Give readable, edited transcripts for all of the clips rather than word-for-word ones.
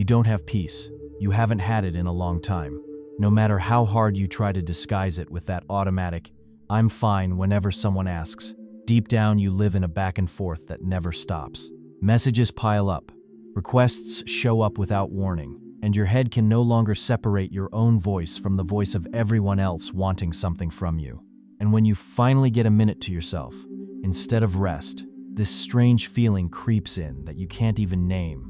You don't have peace. You haven't had it in a long time. No matter how hard you try to disguise it with that automatic, "I'm fine" whenever someone asks, deep down you live in a back and forth that never stops. Messages pile up. Requests show up without warning, and your head can no longer separate your own voice from the voice of everyone else wanting something from you. And when you finally get a minute to yourself, instead of rest, this strange feeling creeps in that you can't even name.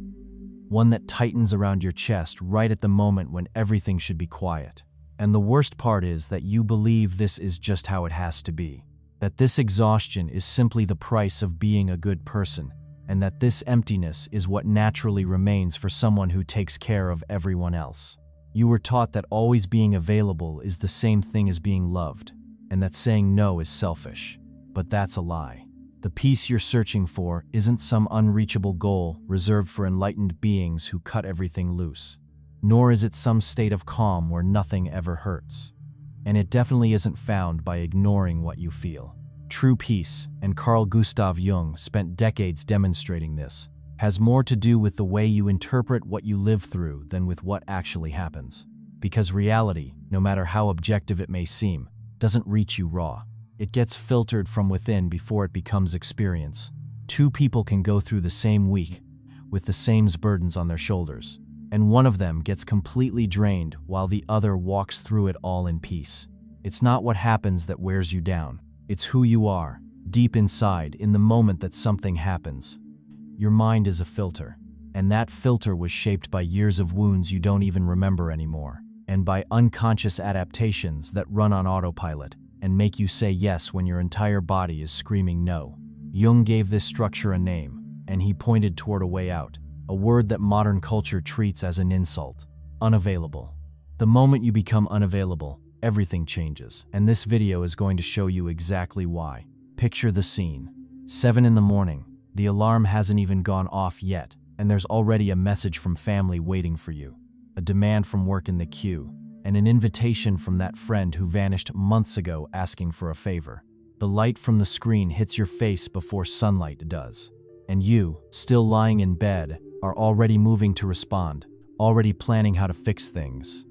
One that tightens around your chest right at the moment when everything should be quiet. And the worst part is that you believe this is just how it has to be. That this exhaustion is simply the price of being a good person, and that this emptiness is what naturally remains for someone who takes care of everyone else. You were taught that always being available is the same thing as being loved, and that saying no is selfish. But that's a lie. The peace you're searching for isn't some unreachable goal reserved for enlightened beings who cut everything loose. Nor is it some state of calm where nothing ever hurts. And it definitely isn't found by ignoring what you feel. True peace, and Carl Jung spent decades demonstrating this, has more to do with the way you interpret what you live through than with what actually happens. Because reality, no matter how objective it may seem, doesn't reach you raw. It gets filtered from within before it becomes experience. Two people can go through the same week, with the same burdens on their shoulders, and one of them gets completely drained while the other walks through it all in peace. It's not what happens that wears you down. It's who you are, deep inside, in the moment that something happens. Your mind is a filter, and that filter was shaped by years of wounds you don't even remember anymore, and by unconscious adaptations that run on autopilot and make you say yes when your entire body is screaming no. Jung gave this structure a name, and he pointed toward a way out, a word that modern culture treats as an insult: unavailable. The moment you become unavailable, everything changes, and this video is going to show you exactly why. Picture the scene. 7 in the morning, the alarm hasn't even gone off yet, and there's already a message from family waiting for you, a demand from work in the queue, and an invitation from that friend who vanished months ago asking for a favor. The light from the screen hits your face before sunlight does, and you, still lying in bed, are already moving to respond, already planning how to fix things,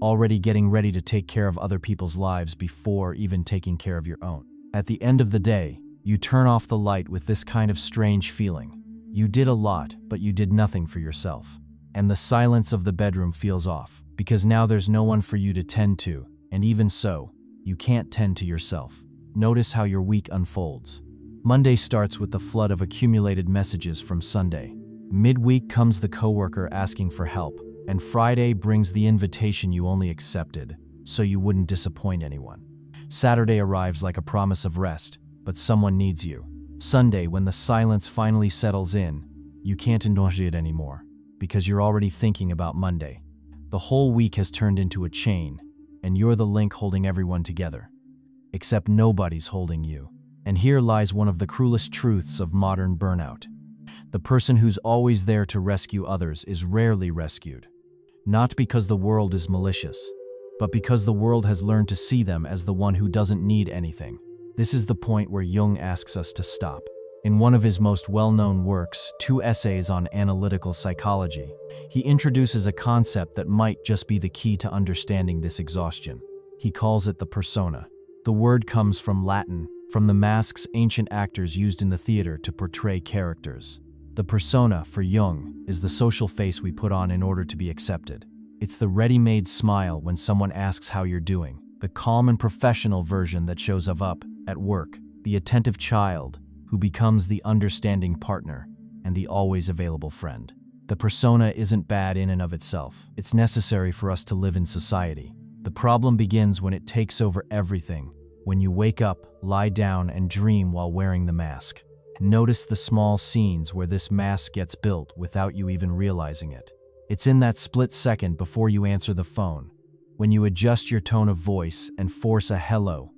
already getting ready to take care of other people's lives before even taking care of your own. At the end of the day, you turn off the light with this kind of strange feeling. You did a lot, but you did nothing for yourself. And the silence of the bedroom feels off, because now there's no one for you to tend to, and even so, you can't tend to yourself. Notice how your week unfolds. Monday starts with the flood of accumulated messages from Sunday. Midweek comes the coworker asking for help, and Friday brings the invitation you only accepted, so you wouldn't disappoint anyone. Saturday arrives like a promise of rest, but someone needs you. Sunday, when the silence finally settles in, you can't indulge it anymore, because you're already thinking about Monday. The whole week has turned into a chain, and you're the link holding everyone together. Except nobody's holding you. And here lies one of the cruelest truths of modern burnout. The person who's always there to rescue others is rarely rescued. Not because the world is malicious, but because the world has learned to see them as the one who doesn't need anything. This is the point where Jung asks us to stop. In one of his most well-known works, 2 essays on analytical psychology, he introduces a concept that might just be the key to understanding this exhaustion. He calls it the persona. The word comes from Latin, from the masks ancient actors used in the theater to portray characters. The persona, for Jung, is the social face we put on in order to be accepted. It's the ready-made smile when someone asks how you're doing, the calm and professional version that shows up at work, the attentive child who becomes the understanding partner and the always available friend. The persona isn't bad in and of itself. It's necessary for us to live in society. The problem begins when it takes over everything, when you wake up, lie down, and dream while wearing the mask. Notice the small scenes where this mask gets built without you even realizing it. It's in that split second before you answer the phone, when you adjust your tone of voice and force a hello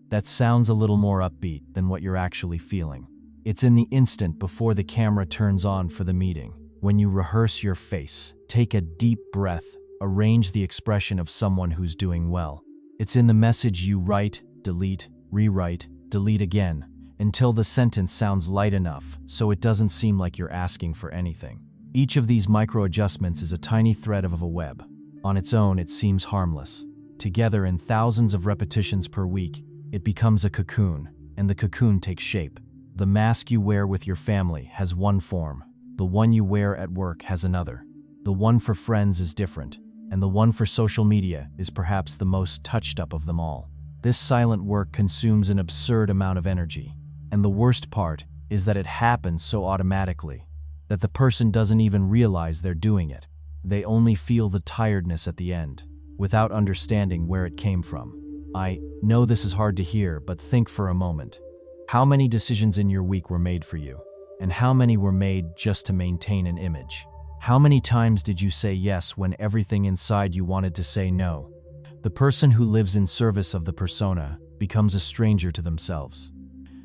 that sounds a little more upbeat than what you're actually feeling. It's in the instant before the camera turns on for the meeting, when you rehearse your face, take a deep breath, arrange the expression of someone who's doing well. It's in the message you write, delete, rewrite, delete again, until the sentence sounds light enough so it doesn't seem like you're asking for anything. Each of these micro adjustments is a tiny thread of a web. On its own, it seems harmless. Together, in thousands of repetitions per week, it becomes a cocoon, and the cocoon takes shape. The mask you wear with your family has one form. The one you wear at work has another. The one for friends is different, and the one for social media is perhaps the most touched up of them all. This silent work consumes an absurd amount of energy, and the worst part is that it happens so automatically that the person doesn't even realize they're doing it. They only feel the tiredness at the end, without understanding where it came from. I know this is hard to hear, but think for a moment. How many decisions in your week were made for you? And how many were made just to maintain an image? How many times did you say yes when everything inside you wanted to say no? The person who lives in service of the persona becomes a stranger to themselves.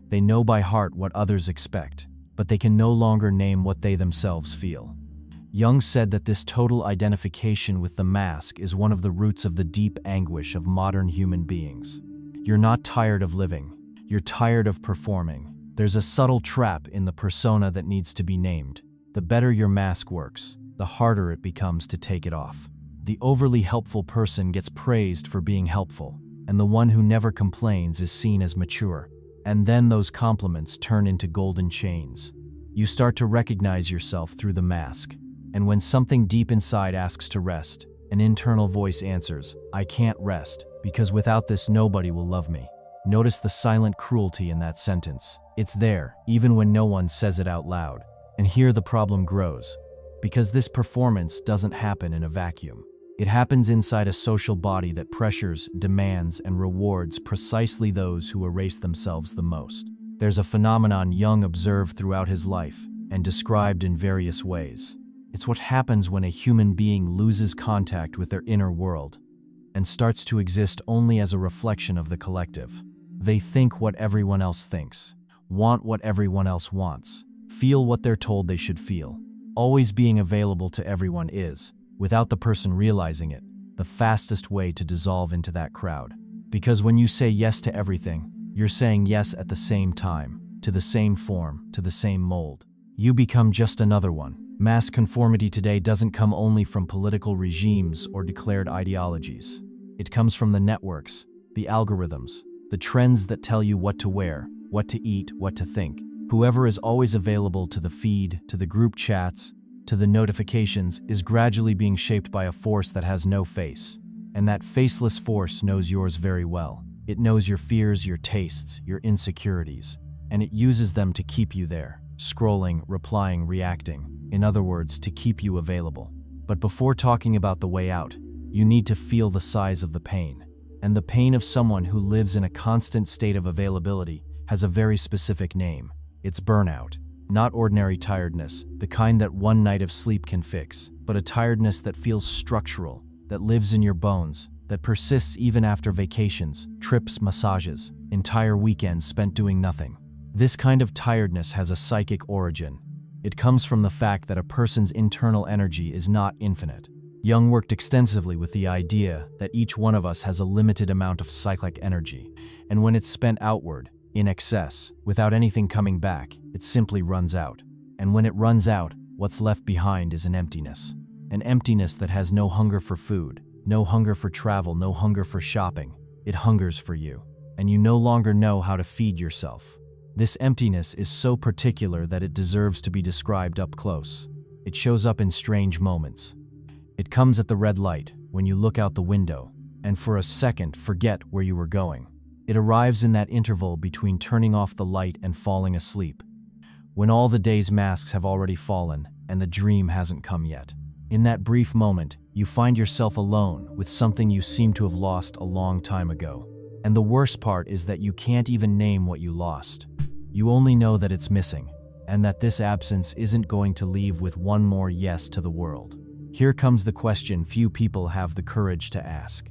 They know by heart what others expect, but they can no longer name what they themselves feel. Jung said that this total identification with the mask is one of the roots of the deep anguish of modern human beings. You're not tired of living. You're tired of performing. There's a subtle trap in the persona that needs to be named. The better your mask works, the harder it becomes to take it off. The overly helpful person gets praised for being helpful, and the one who never complains is seen as mature. And then those compliments turn into golden chains. You start to recognize yourself through the mask. And when something deep inside asks to rest, an internal voice answers, "I can't rest, because without this nobody will love me." Notice the silent cruelty in that sentence. It's there, even when no one says it out loud. And here the problem grows, because this performance doesn't happen in a vacuum. It happens inside a social body that pressures, demands, and rewards precisely those who erase themselves the most. There's a phenomenon Jung observed throughout his life and described in various ways. It's what happens when a human being loses contact with their inner world and starts to exist only as a reflection of the collective. They think what everyone else thinks, want what everyone else wants, feel what they're told they should feel. Always being available to everyone is, without the person realizing it, the fastest way to dissolve into that crowd. Because when you say yes to everything, you're saying yes at the same time, to the same form, to the same mold. You become just another one. Mass conformity today doesn't come only from political regimes or declared ideologies. It comes from the networks, the algorithms, the trends that tell you what to wear, what to eat, what to think. Whoever is always available to the feed, to the group chats, to the notifications is gradually being shaped by a force that has no face. And that faceless force knows yours very well. It knows your fears, your tastes, your insecurities, and it uses them to keep you there, scrolling, replying, reacting. In other words, to keep you available. But before talking about the way out, you need to feel the size of the pain. And the pain of someone who lives in a constant state of availability has a very specific name. It's burnout. Not ordinary tiredness, the kind that one night of sleep can fix, but a tiredness that feels structural, that lives in your bones, that persists even after vacations, trips, massages, entire weekends spent doing nothing. This kind of tiredness has a psychic origin. It comes from the fact that a person's internal energy is not infinite. Jung worked extensively with the idea that each one of us has a limited amount of cyclic energy, and when it's spent outward, in excess, without anything coming back, it simply runs out. And when it runs out, what's left behind is an emptiness. An emptiness that has no hunger for food, no hunger for travel, no hunger for shopping. It hungers for you, and you no longer know how to feed yourself. This emptiness is so particular that it deserves to be described up close. It shows up in strange moments. It comes at the red light, when you look out the window, and for a second forget where you were going. It arrives in that interval between turning off the light and falling asleep, when all the day's masks have already fallen and the dream hasn't come yet. In that brief moment, you find yourself alone with something you seem to have lost a long time ago. And the worst part is that you can't even name what you lost. You only know that it's missing, and that this absence isn't going to leave with one more yes to the world. Here comes the question few people have the courage to ask.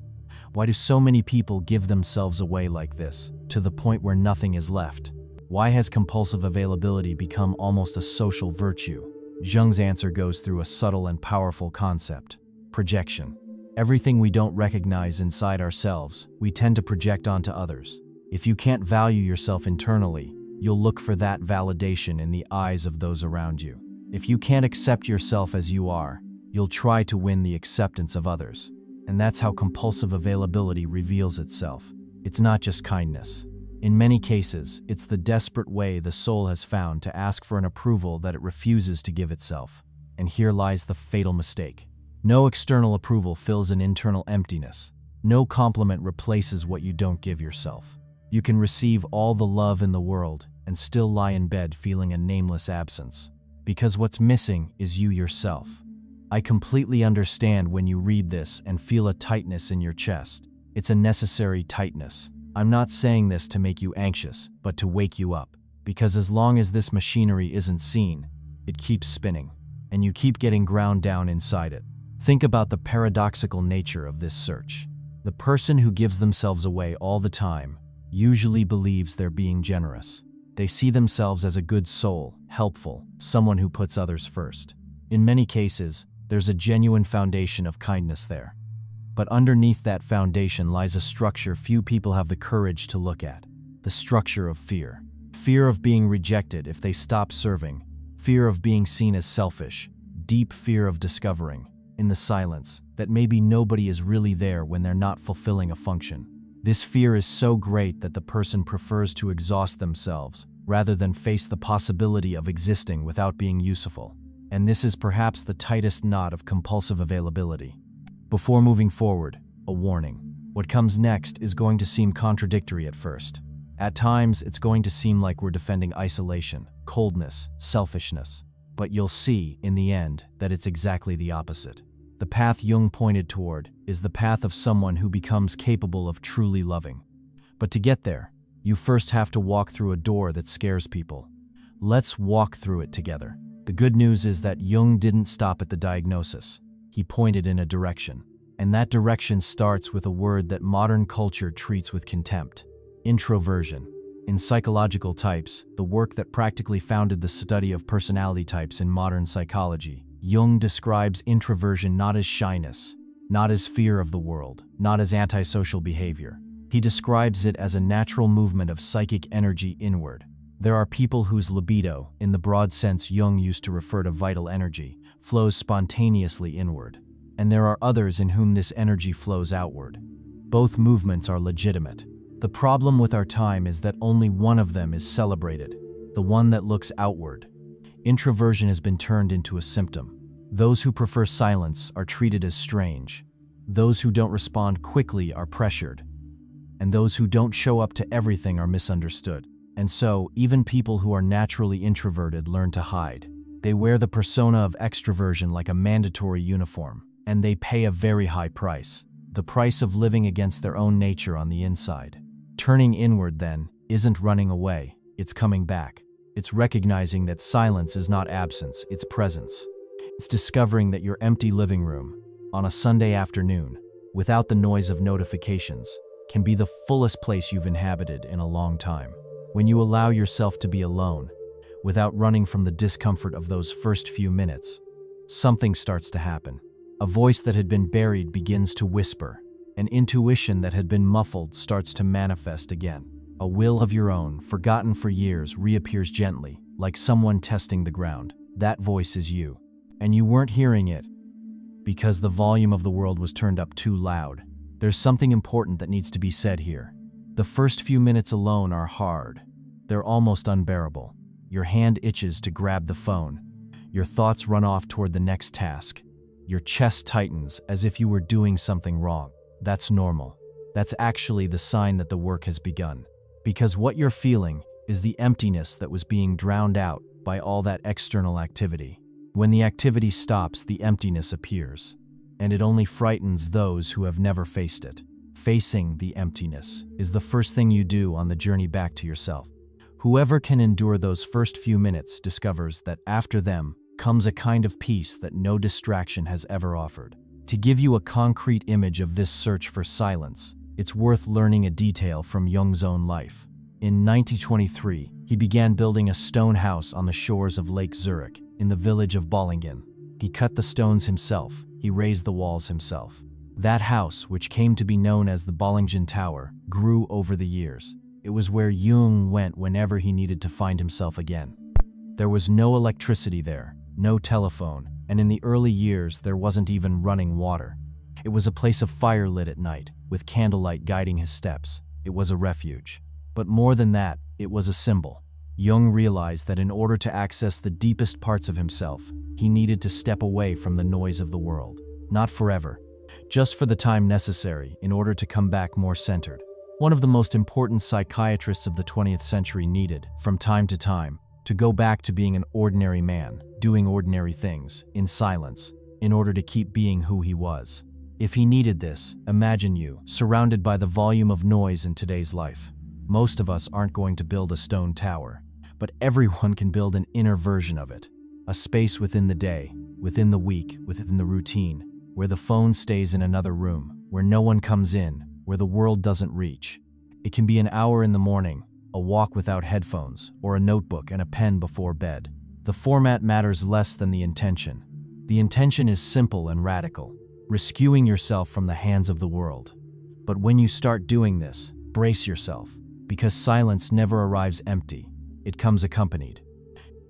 Why do so many people give themselves away like this, to the point where nothing is left? Why has compulsive availability become almost a social virtue? Jung's answer goes through a subtle and powerful concept: projection. Everything we don't recognize inside ourselves, we tend to project onto others. If you can't value yourself internally, you'll look for that validation in the eyes of those around you. If you can't accept yourself as you are, you'll try to win the acceptance of others. And that's how compulsive availability reveals itself. It's not just kindness. In many cases, it's the desperate way the soul has found to ask for an approval that it refuses to give itself. And here lies the fatal mistake. No external approval fills an internal emptiness. No compliment replaces what you don't give yourself. You can receive all the love in the world and still lie in bed feeling a nameless absence. Because what's missing is you yourself. I completely understand when you read this and feel a tightness in your chest. It's a necessary tightness. I'm not saying this to make you anxious, but to wake you up. Because as long as this machinery isn't seen, it keeps spinning, and you keep getting ground down inside it. Think about the paradoxical nature of this search. The person who gives themselves away all the time usually believes they're being generous. They see themselves as a good soul, helpful, someone who puts others first. In many cases, there's a genuine foundation of kindness there. But underneath that foundation lies a structure few people have the courage to look at. The structure of fear. Fear of being rejected if they stop serving. Fear of being seen as selfish. Deep fear of discovering, in the silence, that maybe nobody is really there when they're not fulfilling a function. This fear is so great that the person prefers to exhaust themselves rather than face the possibility of existing without being useful. And this is perhaps the tightest knot of compulsive availability. Before moving forward, a warning. What comes next is going to seem contradictory at first. At times, it's going to seem like we're defending isolation, coldness, selfishness. But you'll see, in the end, that it's exactly the opposite. The path Jung pointed toward is the path of someone who becomes capable of truly loving. But to get there, you first have to walk through a door that scares people. Let's walk through it together. The good news is that Jung didn't stop at the diagnosis. He pointed in a direction. And that direction starts with a word that modern culture treats with contempt: introversion. In Psychological Types, the work that practically founded the study of personality types in modern psychology, Jung describes introversion not as shyness, not as fear of the world, not as antisocial behavior. He describes it as a natural movement of psychic energy inward. There are people whose libido, in the broad sense Jung used to refer to vital energy, flows spontaneously inward. And there are others in whom this energy flows outward. Both movements are legitimate. The problem with our time is that only one of them is celebrated, the one that looks outward. Introversion has been turned into a symptom. Those who prefer silence are treated as strange. Those who don't respond quickly are pressured. And those who don't show up to everything are misunderstood. And so, even people who are naturally introverted learn to hide. They wear the persona of extroversion like a mandatory uniform, and they pay a very high price. The price of living against their own nature on the inside. Turning inward, then, isn't running away, it's coming back. It's recognizing that silence is not absence, it's presence. It's discovering that your empty living room, on a Sunday afternoon, without the noise of notifications, can be the fullest place you've inhabited in a long time. When you allow yourself to be alone, without running from the discomfort of those first few minutes, something starts to happen. A voice that had been buried begins to whisper. An intuition that had been muffled starts to manifest again. A will of your own, forgotten for years, reappears gently, like someone testing the ground. That voice is you. And you weren't hearing it because the volume of the world was turned up too loud. There's something important that needs to be said here. The first few minutes alone are hard. They're almost unbearable. Your hand itches to grab the phone. Your thoughts run off toward the next task. Your chest tightens as if you were doing something wrong. That's normal. That's actually the sign that the work has begun. Because what you're feeling is the emptiness that was being drowned out by all that external activity. When the activity stops, the emptiness appears. And it only frightens those who have never faced it. Facing the emptiness is the first thing you do on the journey back to yourself. Whoever can endure those first few minutes discovers that after them comes a kind of peace that no distraction has ever offered. To give you a concrete image of this search for silence, it's worth learning a detail from Jung's own life. In 1923, he began building a stone house on the shores of Lake Zurich, in the village of Bollingen. He cut the stones himself, he raised the walls himself. That house, which came to be known as the Bollingen Tower, grew over the years. It was where Jung went whenever he needed to find himself again. There was no electricity there, no telephone, and in the early years there wasn't even running water. It was a place of fire lit at night, with candlelight guiding his steps. It was a refuge. But more than that, it was a symbol. Jung realized that in order to access the deepest parts of himself, he needed to step away from the noise of the world. Not forever, just for the time necessary in order to come back more centered. One of the most important psychiatrists of the 20th century needed, from time to time, to go back to being an ordinary man, doing ordinary things, in silence, in order to keep being who he was. If he needed this, imagine you, surrounded by the volume of noise in today's life. Most of us aren't going to build a stone tower, but everyone can build an inner version of it. A space within the day, within the week, within the routine, where the phone stays in another room, where no one comes in, where the world doesn't reach. It can be an hour in the morning, a walk without headphones, or a notebook and a pen before bed. The format matters less than the intention. The intention is simple and radical, rescuing yourself from the hands of the world. But when you start doing this, brace yourself, because silence never arrives empty. It comes accompanied.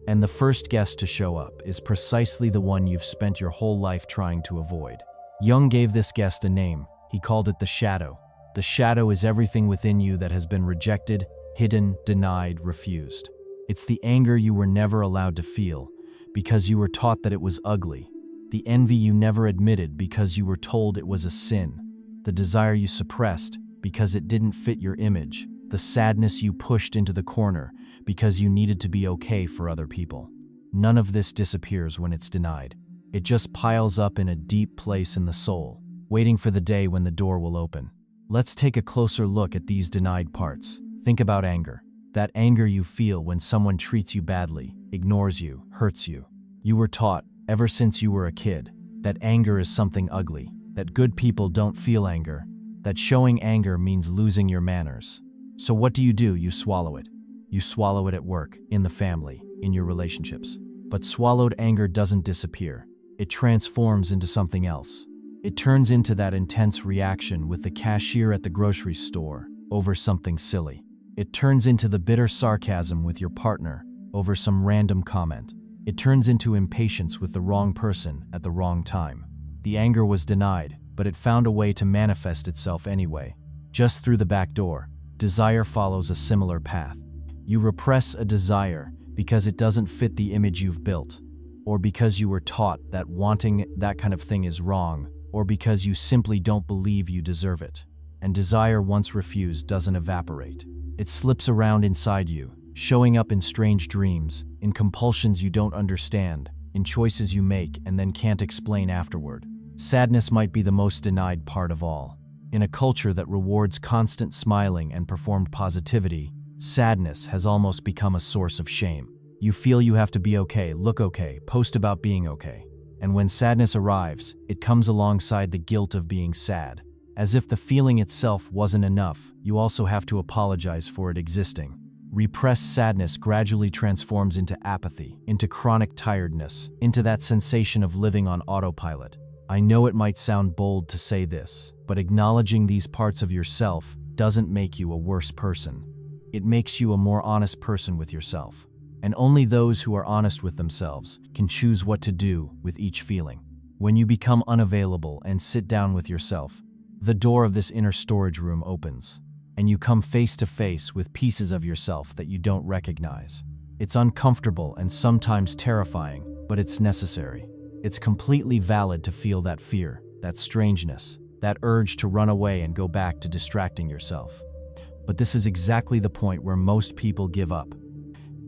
And the first guest to show up is precisely the one you've spent your whole life trying to avoid. Jung gave this guest a name. He called it the shadow. The shadow is everything within you that has been rejected, hidden, denied, refused. It's the anger you were never allowed to feel because you were taught that it was ugly. The envy you never admitted because you were told it was a sin. The desire you suppressed because it didn't fit your image. The sadness you pushed into the corner because you needed to be okay for other people. None of this disappears when it's denied. It just piles up in a deep place in the soul, waiting for the day when the door will open. Let's take a closer look at these denied parts. Think about anger. That anger you feel when someone treats you badly, ignores you, hurts you. You were taught, ever since you were a kid, that anger is something ugly, that good people don't feel anger, that showing anger means losing your manners. So what do? You swallow it. You swallow it at work, in the family, in your relationships. But swallowed anger doesn't disappear. It transforms into something else. It turns into that intense reaction with the cashier at the grocery store over something silly. It turns into the bitter sarcasm with your partner over some random comment. It turns into impatience with the wrong person at the wrong time. The anger was denied, but it found a way to manifest itself anyway, just through the back door. Desire follows a similar path. You repress a desire because it doesn't fit the image you've built, or because you were taught that wanting that kind of thing is wrong, or because you simply don't believe you deserve it. And desire once refused doesn't evaporate. It slips around inside you, showing up in strange dreams, in compulsions you don't understand, in choices you make and then can't explain afterward. Sadness might be the most denied part of all. In a culture that rewards constant smiling and performed positivity, sadness has almost become a source of shame. You feel you have to be okay, look okay, post about being okay. And when sadness arrives, it comes alongside the guilt of being sad. As if the feeling itself wasn't enough, you also have to apologize for it existing. Repressed sadness gradually transforms into apathy, into chronic tiredness, into that sensation of living on autopilot. I know it might sound bold to say this, but acknowledging these parts of yourself doesn't make you a worse person. It makes you a more honest person with yourself. And only those who are honest with themselves can choose what to do with each feeling. When you become unavailable and sit down with yourself, the door of this inner storage room opens, and you come face to face with pieces of yourself that you don't recognize. It's uncomfortable and sometimes terrifying, but it's necessary. It's completely valid to feel that fear, that strangeness, that urge to run away and go back to distracting yourself. But this is exactly the point where most people give up.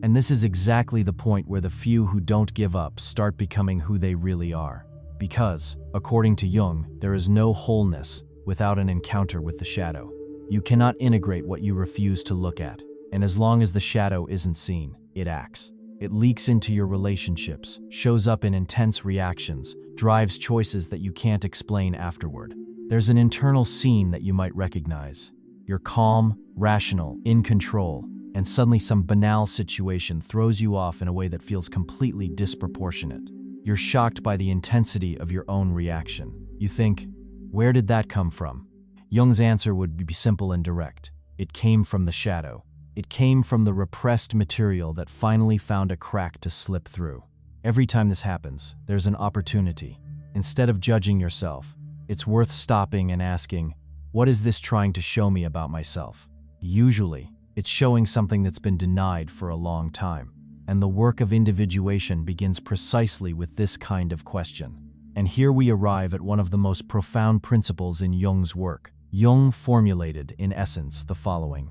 And this is exactly the point where the few who don't give up start becoming who they really are. Because, according to Jung, there is no wholeness without an encounter with the shadow. You cannot integrate what you refuse to look at, and as long as the shadow isn't seen, it acts. It leaks into your relationships, shows up in intense reactions, drives choices that you can't explain afterward. There's an internal scene that you might recognize. You're calm, rational, in control, and suddenly some banal situation throws you off in a way that feels completely disproportionate. You're shocked by the intensity of your own reaction. You think, where did that come from? Jung's answer would be simple and direct. It came from the shadow. It came from the repressed material that finally found a crack to slip through. Every time this happens, there's an opportunity. Instead of judging yourself, it's worth stopping and asking, what is this trying to show me about myself? Usually, it's showing something that's been denied for a long time. And the work of individuation begins precisely with this kind of question. And here we arrive at one of the most profound principles in Jung's work. Jung formulated, in essence, the following.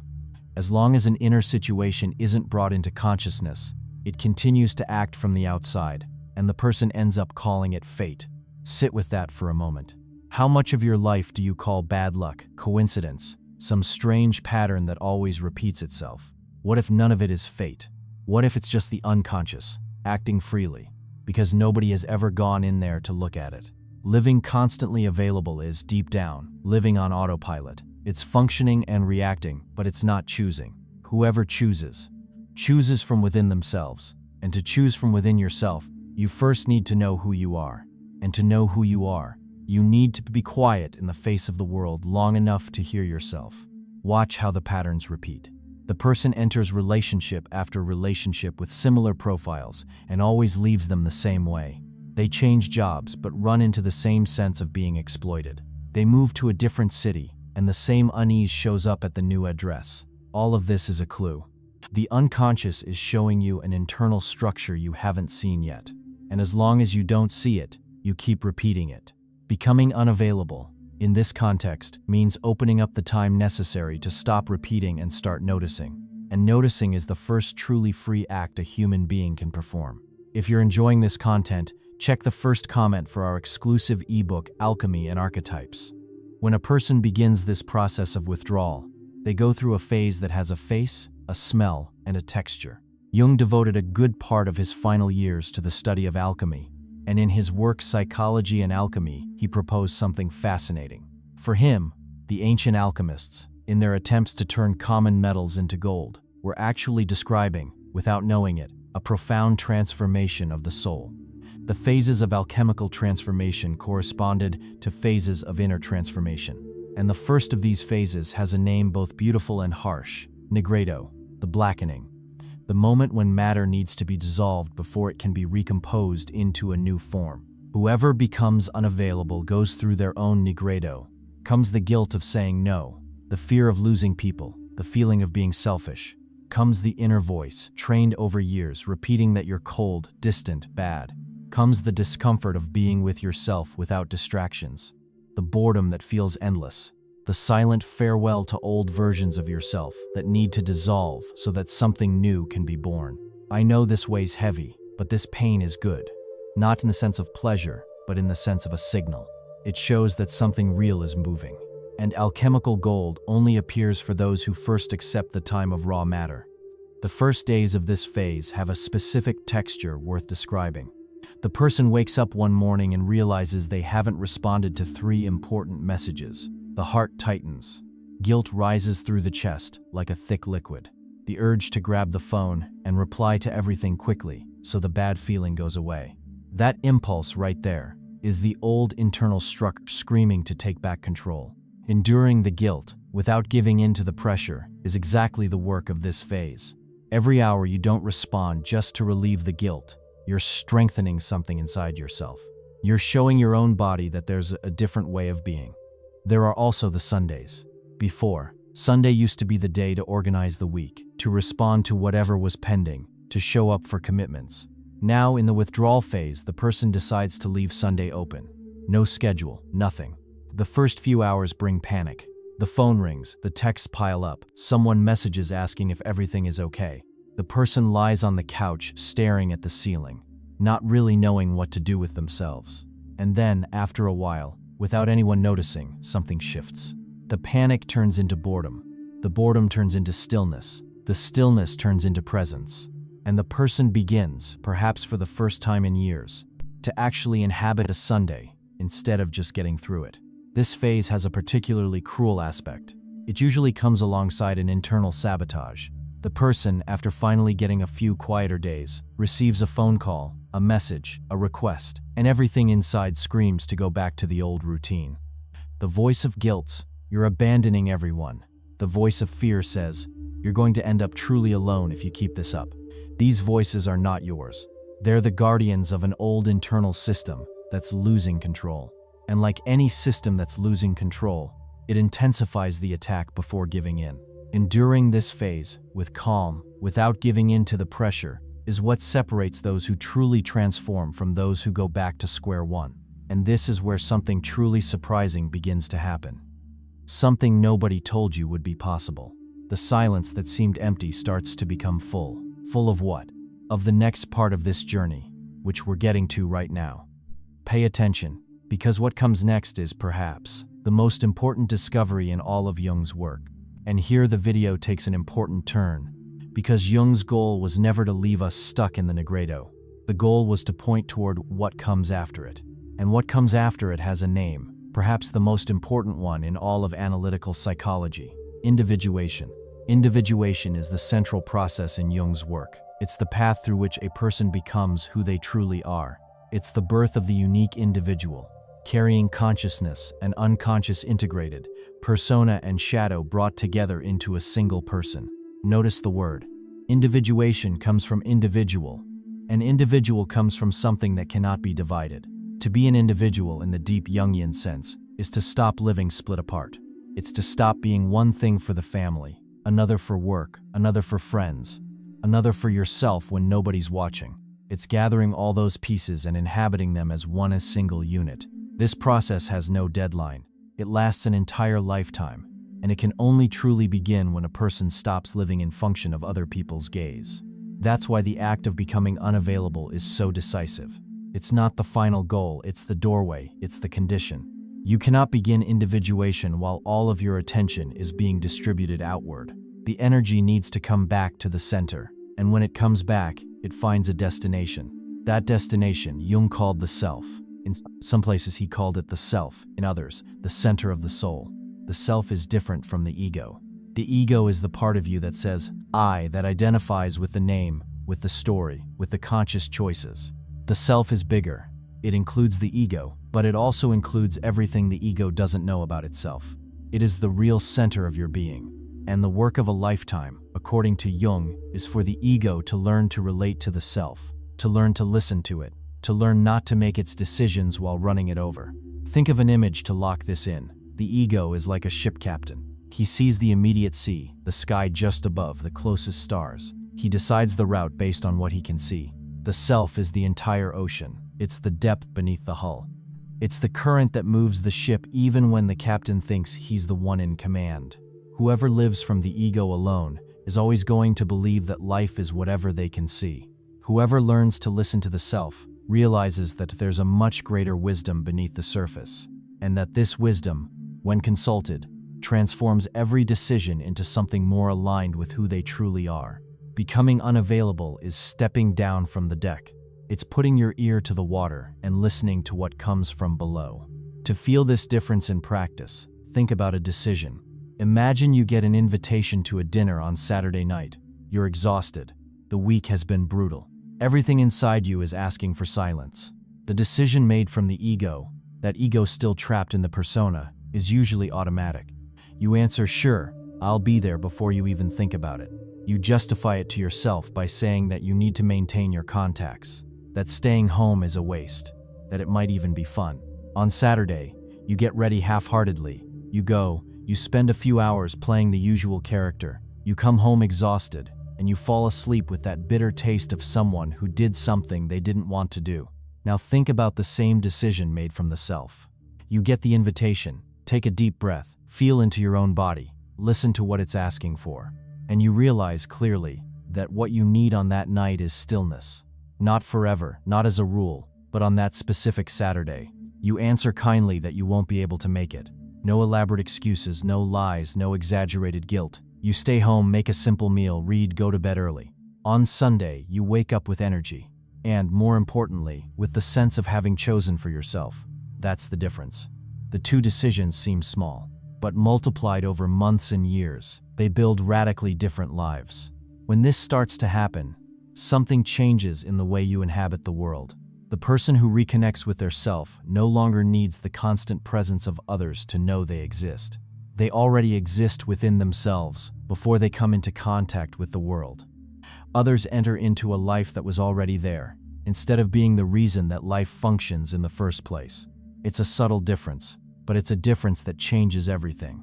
As long as an inner situation isn't brought into consciousness, it continues to act from the outside, and the person ends up calling it fate. Sit with that for a moment. How much of your life do you call bad luck, coincidence, some strange pattern that always repeats itself? What if none of it is fate? What if it's just the unconscious, acting freely, because nobody has ever gone in there to look at it? Living constantly available is, deep down, living on autopilot. It's functioning and reacting, but it's not choosing. Whoever chooses from within themselves. And to choose from within yourself, you first need to know who you are. And to know who you are, you need to be quiet in the face of the world long enough to hear yourself. Watch how the patterns repeat. The person enters relationship after relationship with similar profiles and always leaves them the same way. They change jobs but run into the same sense of being exploited. They move to a different city and the same unease shows up at the new address. All of this is a clue. The unconscious is showing you an internal structure you haven't seen yet. And as long as you don't see it, you keep repeating it. Becoming unavailable, in this context, means opening up the time necessary to stop repeating and start noticing. And noticing is the first truly free act a human being can perform. If you're enjoying this content, check the first comment for our exclusive ebook, Alchemy and Archetypes. When a person begins this process of withdrawal, they go through a phase that has a face, a smell, and a texture. Jung devoted a good part of his final years to the study of alchemy, and in his work Psychology and Alchemy, he proposed something fascinating. For him, the ancient alchemists, in their attempts to turn common metals into gold, were actually describing, without knowing it, a profound transformation of the soul. The phases of alchemical transformation corresponded to phases of inner transformation. And the first of these phases has a name both beautiful and harsh, nigredo, the blackening. The moment when matter needs to be dissolved before it can be recomposed into a new form. Whoever becomes unavailable goes through their own nigredo. Comes the guilt of saying no, the fear of losing people, the feeling of being selfish. Comes the inner voice, trained over years, repeating that you're cold, distant, bad. Comes the discomfort of being with yourself without distractions. The boredom that feels endless. The silent farewell to old versions of yourself that need to dissolve so that something new can be born. I know this weighs heavy, but this pain is good. Not in the sense of pleasure, but in the sense of a signal. It shows that something real is moving. And alchemical gold only appears for those who first accept the time of raw matter. The first days of this phase have a specific texture worth describing. The person wakes up one morning and realizes they haven't responded to 3 important messages. The heart tightens. Guilt rises through the chest like a thick liquid. The urge to grab the phone and reply to everything quickly so the bad feeling goes away. That impulse right there is the old internal structure screaming to take back control. Enduring the guilt without giving in to the pressure is exactly the work of this phase. Every hour you don't respond just to relieve the guilt, you're strengthening something inside yourself. You're showing your own body that there's a different way of being. There are also the Sundays. Before, Sunday used to be the day to organize the week, to respond to whatever was pending, to show up for commitments. Now, in the withdrawal phase, the person decides to leave Sunday open. No schedule, nothing. The first few hours bring panic. The phone rings, the texts pile up, someone messages asking if everything is okay. The person lies on the couch staring at the ceiling, not really knowing what to do with themselves. And then, after a while, without anyone noticing, something shifts. The panic turns into boredom. The boredom turns into stillness. The stillness turns into presence. And the person begins, perhaps for the first time in years, to actually inhabit a Sunday instead of just getting through it. This phase has a particularly cruel aspect. It usually comes alongside an internal sabotage. The person, after finally getting a few quieter days, receives a phone call, a message, a request, and everything inside screams to go back to the old routine. The voice of guilt, you're abandoning everyone. The voice of fear says, you're going to end up truly alone if you keep this up. These voices are not yours. They're the guardians of an old internal system that's losing control. And like any system that's losing control, it intensifies the attack before giving in. Enduring this phase with calm, without giving in to the pressure, is what separates those who truly transform from those who go back to square one. And this is where something truly surprising begins to happen. Something nobody told you would be possible. The silence that seemed empty starts to become full. Full of what? Of the next part of this journey, which we're getting to right now. Pay attention, because what comes next is, perhaps, the most important discovery in all of Jung's work. And here the video takes an important turn, because Jung's goal was never to leave us stuck in the Negredo. The goal was to point toward what comes after it. And what comes after it has a name, perhaps the most important one in all of analytical psychology: individuation. Individuation is the central process in Jung's work. It's the path through which a person becomes who they truly are. It's the birth of the unique individual, carrying consciousness and unconscious integrated, persona and shadow brought together into a single person. Notice the word. Individuation comes from individual. An individual comes from something that cannot be divided. To be an individual in the deep Jungian sense is to stop living split apart. It's to stop being one thing for the family, another for work, another for friends, another for yourself when nobody's watching. It's gathering all those pieces and inhabiting them as one as single unit. This process has no deadline. It lasts an entire lifetime, and it can only truly begin when a person stops living in function of other people's gaze. That's why the act of becoming unavailable is so decisive. It's not the final goal, it's the doorway, it's the condition. You cannot begin individuation while all of your attention is being distributed outward. The energy needs to come back to the center, and when it comes back, it finds a destination. That destination Jung called the self. In some places he called it the self, in others, the center of the soul. The self is different from the ego. The ego is the part of you that says, I, that identifies with the name, with the story, with the conscious choices. The self is bigger. It includes the ego, but it also includes everything the ego doesn't know about itself. It is the real center of your being. And the work of a lifetime, according to Jung, is for the ego to learn to relate to the self, to learn to listen to it, to learn not to make its decisions while running it over. Think of an image to lock this in. The ego is like a ship captain. He sees the immediate sea, the sky just above, the closest stars. He decides the route based on what he can see. The self is the entire ocean. It's the depth beneath the hull. It's the current that moves the ship even when the captain thinks he's the one in command. Whoever lives from the ego alone is always going to believe that life is whatever they can see. Whoever learns to listen to the self realizes that there's a much greater wisdom beneath the surface, and that this wisdom, when consulted, transforms every decision into something more aligned with who they truly are. Becoming unavailable is stepping down from the deck. It's putting your ear to the water and listening to what comes from below. To feel this difference in practice, think about a decision. Imagine you get an invitation to a dinner on Saturday night. You're exhausted. The week has been brutal. Everything inside you is asking for silence. The decision made from the ego, that ego still trapped in the persona, is usually automatic. You answer, sure, I'll be there before you even think about it. You justify it to yourself by saying that you need to maintain your contacts, that staying home is a waste, that it might even be fun. On Saturday, you get ready half-heartedly. You go, you spend a few hours playing the usual character. You come home exhausted, and you fall asleep with that bitter taste of someone who did something they didn't want to do. Now think about the same decision made from the self. You get the invitation, take a deep breath, feel into your own body, listen to what it's asking for, and you realize clearly that what you need on that night is stillness. Not forever, not as a rule, but on that specific Saturday. You answer kindly that you won't be able to make it. No elaborate excuses, no lies, no exaggerated guilt. You stay home, make a simple meal, read, go to bed early. On Sunday, you wake up with energy, and, more importantly, with the sense of having chosen for yourself. That's the difference. The two decisions seem small, but multiplied over months and years, they build radically different lives. When this starts to happen, something changes in the way you inhabit the world. The person who reconnects with their self no longer needs the constant presence of others to know they exist. They already exist within themselves before they come into contact with the world. Others enter into a life that was already there. instead of being the reason that life functions in the first place. It's a subtle difference, but it's a difference that changes everything.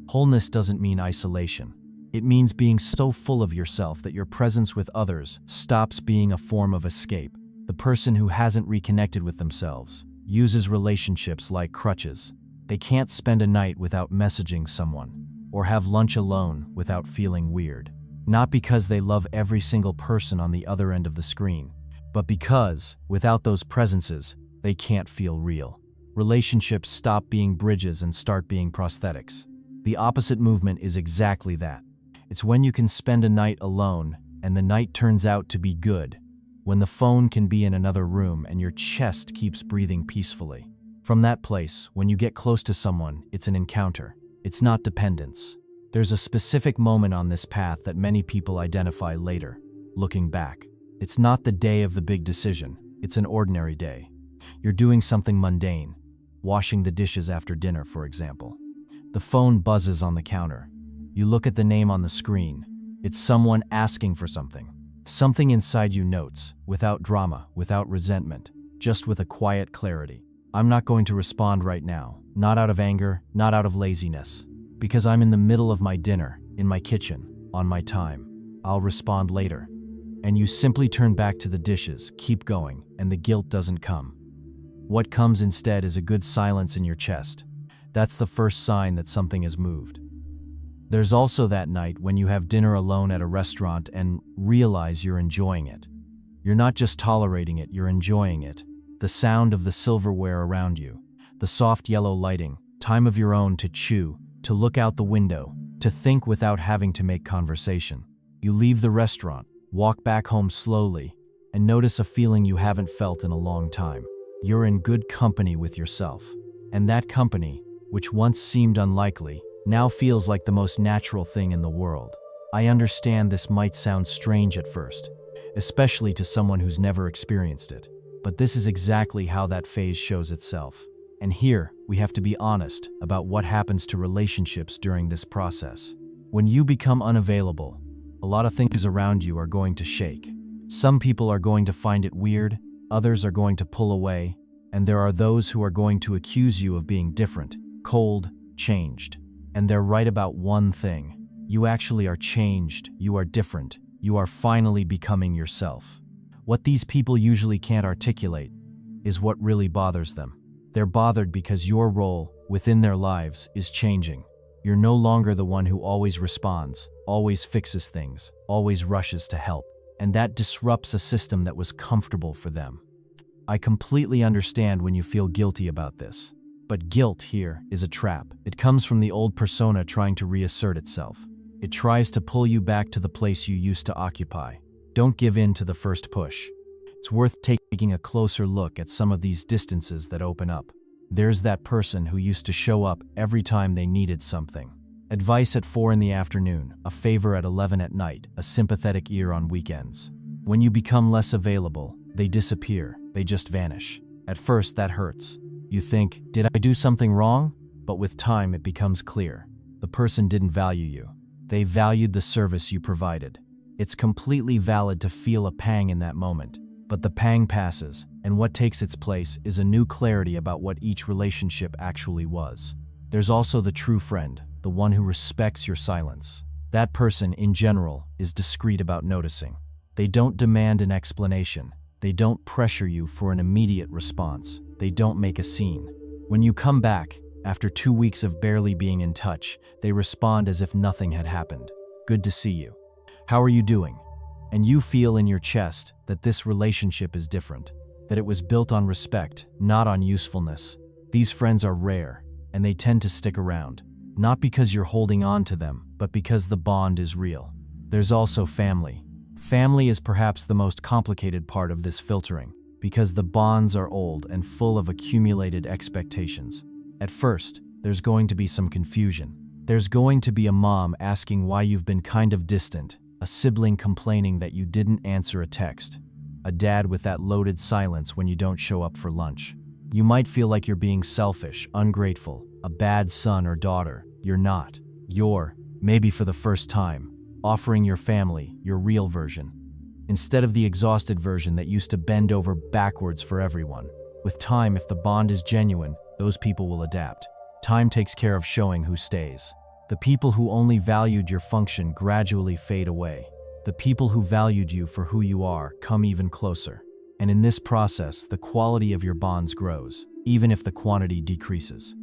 Wholeness doesn't mean isolation. It means being so full of yourself that your presence with others stops being a form of escape. The person who hasn't reconnected with themselves uses relationships like crutches. They can't spend a night without messaging someone, or have lunch alone without feeling weird. Not because they love every single person on the other end of the screen, but because, without those presences, they can't feel real. Relationships stop being bridges and start being prosthetics. The opposite movement is exactly that. It's when you can spend a night alone, and the night turns out to be good. When the phone can be in another room and your chest keeps breathing peacefully. From that place, when you get close to someone, it's an encounter. It's not dependence. There's a specific moment on this path that many people identify later, looking back. It's not the day of the big decision. It's an ordinary day. You're doing something mundane, washing the dishes after dinner, for example. The phone buzzes on the counter. You look at the name on the screen. It's someone asking for something. Something inside you notes, without drama, without resentment, just with a quiet clarity. I'm not going to respond right now, not out of anger, not out of laziness, because I'm in the middle of my dinner, in my kitchen, on my time. I'll respond later. And you simply turn back to the dishes, keep going, and the guilt doesn't come. What comes instead is a good silence in your chest. That's the first sign that something has moved. There's also that night when you have dinner alone at a restaurant and realize you're enjoying it. You're not just tolerating it, you're enjoying it. The sound of the silverware around you, the soft yellow lighting, time of your own to chew, to look out the window, to think without having to make conversation. You leave the restaurant, walk back home slowly, and notice a feeling you haven't felt in a long time. You're in good company with yourself. And that company, which once seemed unlikely, now feels like the most natural thing in the world. I understand this might sound strange at first, especially to someone who's never experienced it. But this is exactly how that phase shows itself. And here, we have to be honest about what happens to relationships during this process. When you become unavailable, a lot of things around you are going to shake. Some people are going to find it weird, others are going to pull away, and there are those who are going to accuse you of being different, cold, changed. And they're right about one thing. You actually are changed, you are different, you are finally becoming yourself. What these people usually can't articulate is what really bothers them. They're bothered because your role within their lives is changing. You're no longer the one who always responds, always fixes things, always rushes to help. And that disrupts a system that was comfortable for them. I completely understand when you feel guilty about this. But guilt here is a trap. It comes from the old persona trying to reassert itself. It tries to pull you back to the place you used to occupy. Don't give in to the first push. It's worth taking a closer look at some of these distances that open up. There's that person who used to show up every time they needed something. Advice at 4 in the afternoon, a favor at 11 at night, a sympathetic ear on weekends. When you become less available, they disappear, they just vanish. At first, that hurts. You think, did I do something wrong? But with time, it becomes clear. The person didn't value you. They valued the service you provided. It's completely valid to feel a pang in that moment. But the pang passes, and what takes its place is a new clarity about what each relationship actually was. There's also the true friend, the one who respects your silence. That person, in general, is discreet about noticing. They don't demand an explanation. They don't pressure you for an immediate response. They don't make a scene. When you come back, after 2 weeks of barely being in touch, they respond as if nothing had happened. Good to see you. How are you doing? And you feel in your chest that this relationship is different, that it was built on respect, not on usefulness. These friends are rare, and they tend to stick around, not because you're holding on to them, but because the bond is real. There's also family. Family is perhaps the most complicated part of this filtering, because the bonds are old and full of accumulated expectations. At first, there's going to be some confusion. There's going to be a mom asking why you've been kind of distant, a sibling complaining that you didn't answer a text, a dad with that loaded silence when you don't show up for lunch. You might feel like you're being selfish, ungrateful, a bad son or daughter. You're not. You're, maybe for the first time, offering your family your real version. instead of the exhausted version that used to bend over backwards for everyone. With time, if the bond is genuine, those people will adapt. Time takes care of showing who stays. The people who only valued your function gradually fade away. The people who valued you for who you are come even closer. And in this process, the quality of your bonds grows, even if the quantity decreases.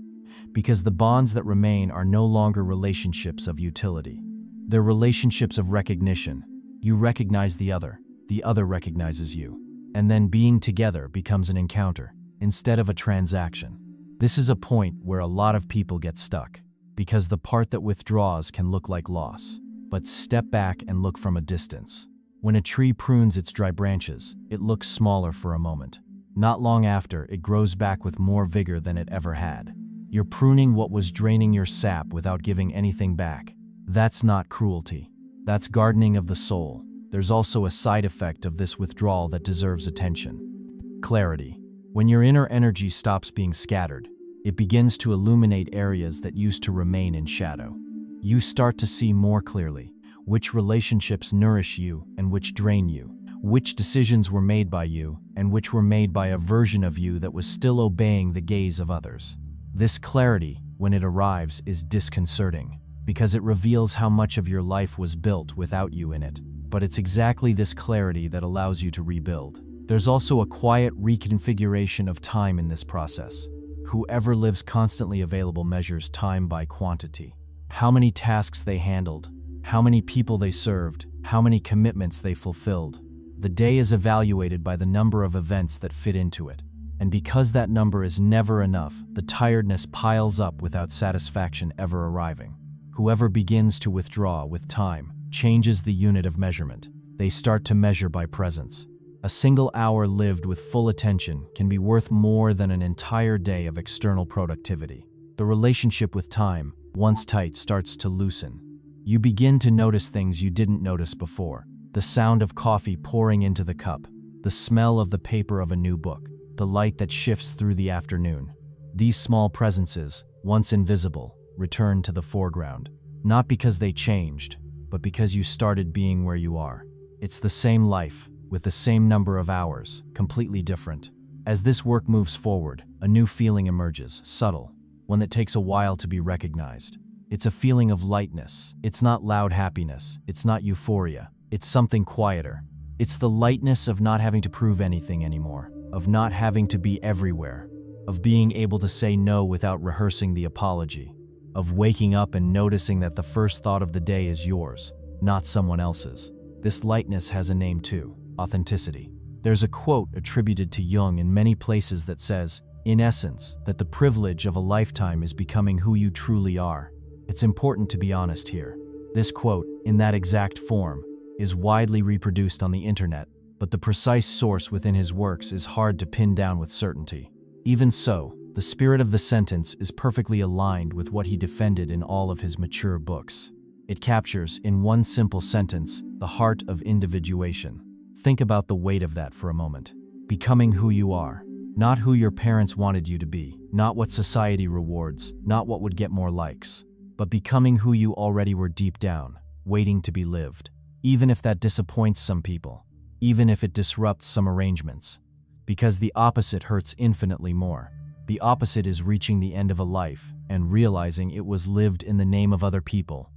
Because the bonds that remain are no longer relationships of utility. They're relationships of recognition. You recognize the other recognizes you. And then being together becomes an encounter, instead of a transaction. This is a point where a lot of people get stuck, because the part that withdraws can look like loss. But step back and look from a distance. When a tree prunes its dry branches, it looks smaller for a moment. Not long after, it grows back with more vigor than it ever had. You're pruning what was draining your sap without giving anything back. That's not cruelty. That's gardening of the soul. There's also a side effect of this withdrawal that deserves attention. Clarity. When your inner energy stops being scattered, it begins to illuminate areas that used to remain in shadow. You start to see more clearly which relationships nourish you and which drain you, which decisions were made by you and which were made by a version of you that was still obeying the gaze of others. This clarity, when it arrives, is disconcerting, because it reveals how much of your life was built without you in it. But it's exactly this clarity that allows you to rebuild. There's also a quiet reconfiguration of time in this process. Whoever lives constantly available measures time by quantity. How many tasks they handled, how many people they served, how many commitments they fulfilled. The day is evaluated by the number of events that fit into it. And because that number is never enough, the tiredness piles up without satisfaction ever arriving. Whoever begins to withdraw with time changes the unit of measurement. They start to measure by presence. A single hour lived with full attention can be worth more than an entire day of external productivity. The relationship with time, once tight, starts to loosen. You begin to notice things you didn't notice before. The sound of coffee pouring into the cup, the smell of the paper of a new book, the light that shifts through the afternoon. These small presences, once invisible, return to the foreground. Not because they changed, but because you started being where you are. It's the same life, with the same number of hours, completely different. As this work moves forward, a new feeling emerges, subtle, one that takes a while to be recognized. It's a feeling of lightness. It's not loud happiness. It's not euphoria. It's something quieter. It's the lightness of not having to prove anything anymore, of not having to be everywhere, of being able to say no without rehearsing the apology, of waking up and noticing that the first thought of the day is yours, not someone else's. This lightness has a name too: authenticity. There's a quote attributed to Jung in many places that says, in essence, that the privilege of a lifetime is becoming who you truly are. It's important to be honest here. This quote, in that exact form, is widely reproduced on the internet, but the precise source within his works is hard to pin down with certainty. Even so, the spirit of the sentence is perfectly aligned with what he defended in all of his mature books. It captures, in one simple sentence, the heart of individuation. Think about the weight of that for a moment. Becoming who you are, not who your parents wanted you to be, not what society rewards, not what would get more likes, but becoming who you already were deep down, waiting to be lived. Even if that disappoints some people, even if it disrupts some arrangements. Because the opposite hurts infinitely more. The opposite is reaching the end of a life and realizing it was lived in the name of other people,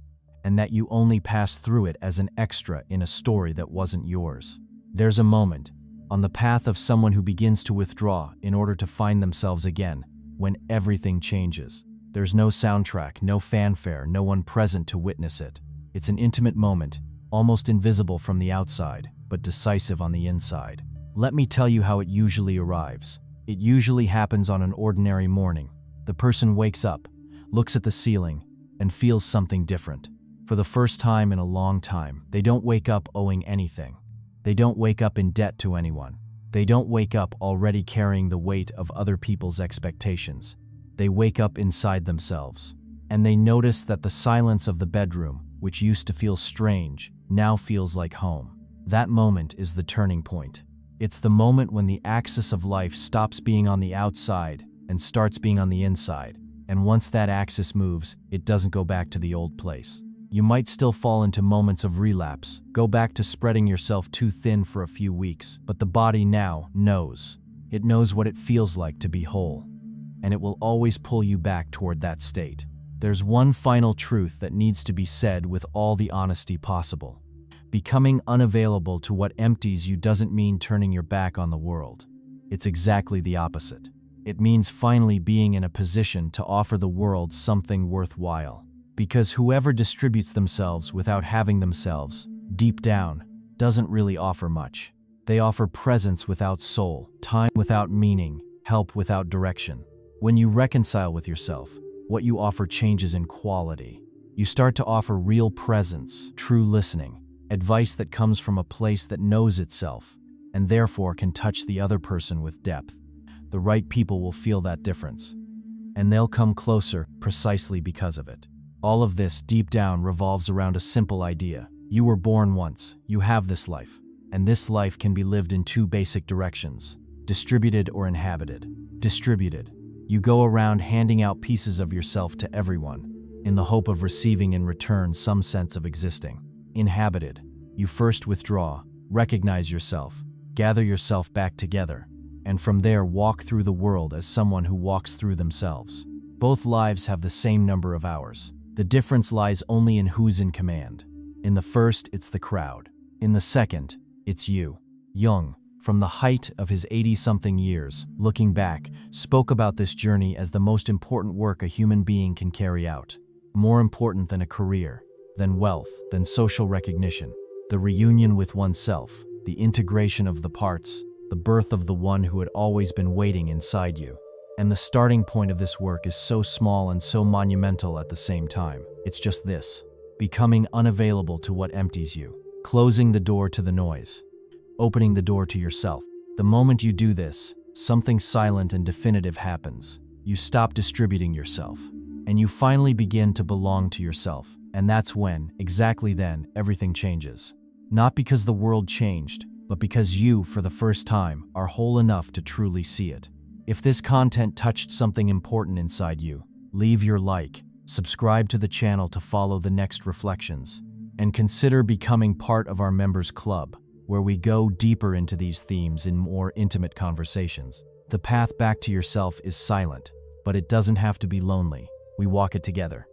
and that you only passed through it as an extra in a story that wasn't yours. There's a moment, on the path of someone who begins to withdraw in order to find themselves again, when everything changes. There's no soundtrack, no fanfare, no one present to witness it. It's an intimate moment, almost invisible from the outside, but decisive on the inside. Let me tell you how it usually arrives. It usually happens on an ordinary morning. The person wakes up, looks at the ceiling, and feels something different. For the first time in a long time, they don't wake up owing anything. They don't wake up in debt to anyone. They don't wake up already carrying the weight of other people's expectations. They wake up inside themselves. And they notice that the silence of the bedroom, which used to feel strange, now feels like home. That moment is the turning point. It's the moment when the axis of life stops being on the outside and starts being on the inside. And once that axis moves, it doesn't go back to the old place. You might still fall into moments of relapse, go back to spreading yourself too thin for a few weeks, but the body now knows. It knows what it feels like to be whole, and it will always pull you back toward that state. There's one final truth that needs to be said with all the honesty possible. Becoming unavailable to what empties you doesn't mean turning your back on the world. It's exactly the opposite. It means finally being in a position to offer the world something worthwhile. Because whoever distributes themselves without having themselves, deep down, doesn't really offer much. They offer presence without soul, time without meaning, help without direction. When you reconcile with yourself, what you offer changes in quality. You start to offer real presence, true listening, advice that comes from a place that knows itself, and therefore can touch the other person with depth. The right people will feel that difference, and they'll come closer precisely because of it. All of this, deep down, revolves around a simple idea. You were born once, you have this life, and this life can be lived in two basic directions: distributed or inhabited. Distributed. You go around handing out pieces of yourself to everyone, in the hope of receiving in return some sense of existing. Inhabited. You first withdraw, recognize yourself, gather yourself back together, and from there walk through the world as someone who walks through themselves. Both lives have the same number of hours. The difference lies only in who's in command. In the first, it's the crowd. In the second, it's you. Jung, from the height of his 80-something years, looking back, spoke about this journey as the most important work a human being can carry out. More important than a career, than wealth, than social recognition. The reunion with oneself, the integration of the parts, the birth of the one who had always been waiting inside you. And the starting point of this work is so small and so monumental at the same time. It's just this: becoming unavailable to what empties you, closing the door to the noise, opening the door to yourself. The moment you do this, something silent and definitive happens. You stop distributing yourself, and you finally begin to belong to yourself. And that's when, exactly then, everything changes. Not because the world changed, but because you, for the first time, are whole enough to truly see it. If this content touched something important inside you, leave your like, subscribe to the channel to follow the next reflections, and consider becoming part of our members club, where we go deeper into these themes in more intimate conversations. The path back to yourself is silent, but it doesn't have to be lonely. We walk it together.